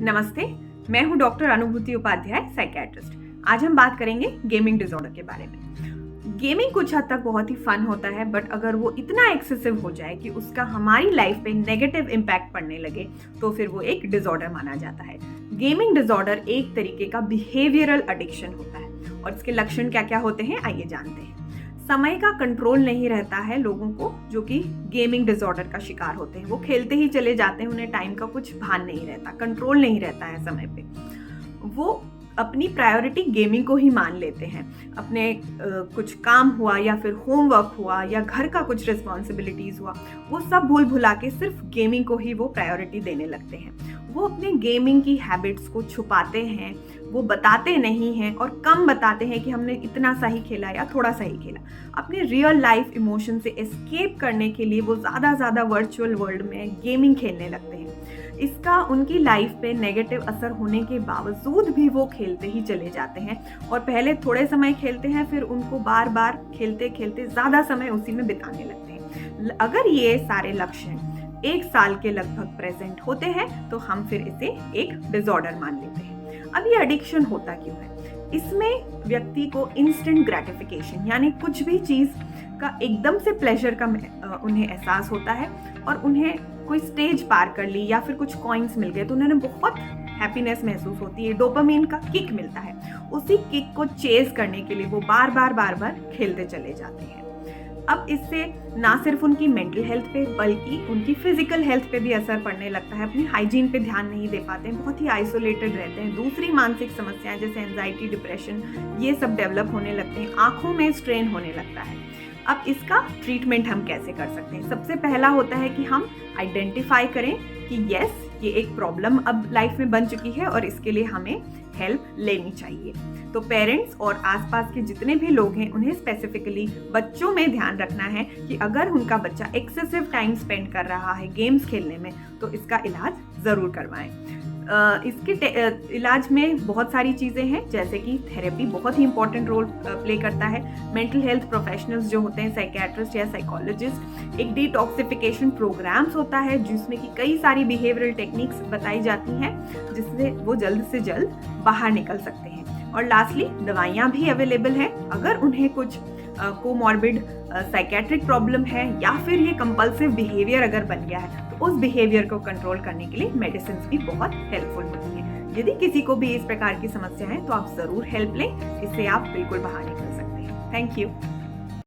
नमस्ते, मैं हूं डॉक्टर अनुभूति उपाध्याय, साइकियाट्रिस्ट। आज हम बात करेंगे गेमिंग डिसऑर्डर के बारे में। गेमिंग कुछ हद तक बहुत ही फन होता है, बट अगर वो इतना एक्सेसिव हो जाए कि उसका हमारी लाइफ पे नेगेटिव इम्पैक्ट पड़ने लगे तो फिर वो एक डिसऑर्डर माना जाता है। गेमिंग डिसऑर्डर एक तरीके का बिहेवियरल एडिक्शन होता है और इसके लक्षण क्या क्या होते हैं आइए जानते हैं। समय का कंट्रोल नहीं रहता है लोगों को जो कि गेमिंग डिसऑर्डर का शिकार होते हैं। वो खेलते ही चले जाते हैं, उन्हें टाइम का कुछ भान नहीं रहता, कंट्रोल नहीं रहता है समय पे। वो अपनी प्रायोरिटी गेमिंग को ही मान लेते हैं। अपने कुछ काम हुआ या फिर होमवर्क हुआ या घर का कुछ रिस्पॉन्सिबिलिटीज हुआ, वो सब भूल भुला के सिर्फ गेमिंग को ही वो प्रायोरिटी देने लगते हैं। वो अपने गेमिंग की हैबिट्स को छुपाते हैं, वो बताते नहीं हैं और कम बताते हैं कि हमने इतना सा ही खेला या थोड़ा सा ही खेला। अपने रियल लाइफ इमोशन से एस्केप करने के लिए वो ज़्यादा वर्चुअल वर्ल्ड में गेमिंग खेलने लगते हैं। इसका उनकी लाइफ पे नेगेटिव असर होने के बावजूद भी वो खेलते ही चले जाते हैं और पहले थोड़े समय खेलते हैं, फिर उनको बार बार खेलते खेलते ज़्यादा समय उसी में बिताने लगते हैं। अगर ये सारे लक्षण 1 साल के लगभग प्रेजेंट होते हैं तो हम फिर इसे एक डिसऑर्डर मान लेते हैं। अब ये एडिक्शन होता क्यों है? इसमें व्यक्ति को इंस्टेंट ग्रेटिफिकेशन यानी कुछ भी चीज़ का एकदम से प्लेजर का उन्हें एहसास होता है और उन्हें कोई स्टेज पार कर ली या फिर कुछ कॉइन्स मिल गए तो उन्हें बहुत हैप्पीनेस महसूस होती है, डोपामिन का किक मिलता है। उसी किक को चेज करने के लिए वो बार बार खेलते चले जाते हैं। अब इससे ना सिर्फ उनकी मेंटल हेल्थ पे बल्कि उनकी फिजिकल हेल्थ पे भी असर पड़ने लगता है। अपनी हाइजीन पे ध्यान नहीं दे पाते हैं, बहुत ही आइसोलेटेड रहते हैं। दूसरी मानसिक समस्याएं जैसे एंजाइटी, डिप्रेशन, ये सब डेवलप होने लगते हैं। आंखों में स्ट्रेन होने लगता है। अब इसका ट्रीटमेंट हम कैसे कर सकते हैं? सबसे पहला होता है कि हम आइडेंटिफाई करें कि यस, ये एक प्रॉब्लम अब लाइफ में बन चुकी है और इसके लिए हमें हेल्प लेनी चाहिए। तो पेरेंट्स और आसपास के जितने भी लोग हैं उन्हें स्पेसिफिकली बच्चों में ध्यान रखना है कि अगर उनका बच्चा एक्सेसिव टाइम स्पेंड कर रहा है गेम्स खेलने में तो इसका इलाज ज़रूर करवाएं। इसके इलाज में बहुत सारी चीज़ें हैं, जैसे कि थेरेपी बहुत ही इंपॉर्टेंट रोल प्ले करता है। मेंटल हेल्थ प्रोफेशनल्स जो होते हैं, साइकियाट्रिस्ट या साइकोलॉजिस्ट, एक डिटॉक्सिफिकेशन प्रोग्राम्स होता है जिसमें कि कई सारी बिहेवियरल टेक्निक्स बताई जाती हैं जिससे वो जल्द से जल्द बाहर निकल सकते हैं। और लास्टली दवाइयाँ भी अवेलेबल हैं। अगर उन्हें कुछ कोमॉर्बिड साइकेट्रिक प्रॉब्लम है या फिर ये कंपल्सिव बिहेवियर अगर बन गया है तो उस बिहेवियर को कंट्रोल करने के लिए मेडिसिन भी बहुत हेल्पफुल होती हैं। यदि किसी को भी इस प्रकार की समस्या है तो आप ज़रूर हेल्प लें, इससे आप बिल्कुल बाहर निकल सकते हैं। Thank you.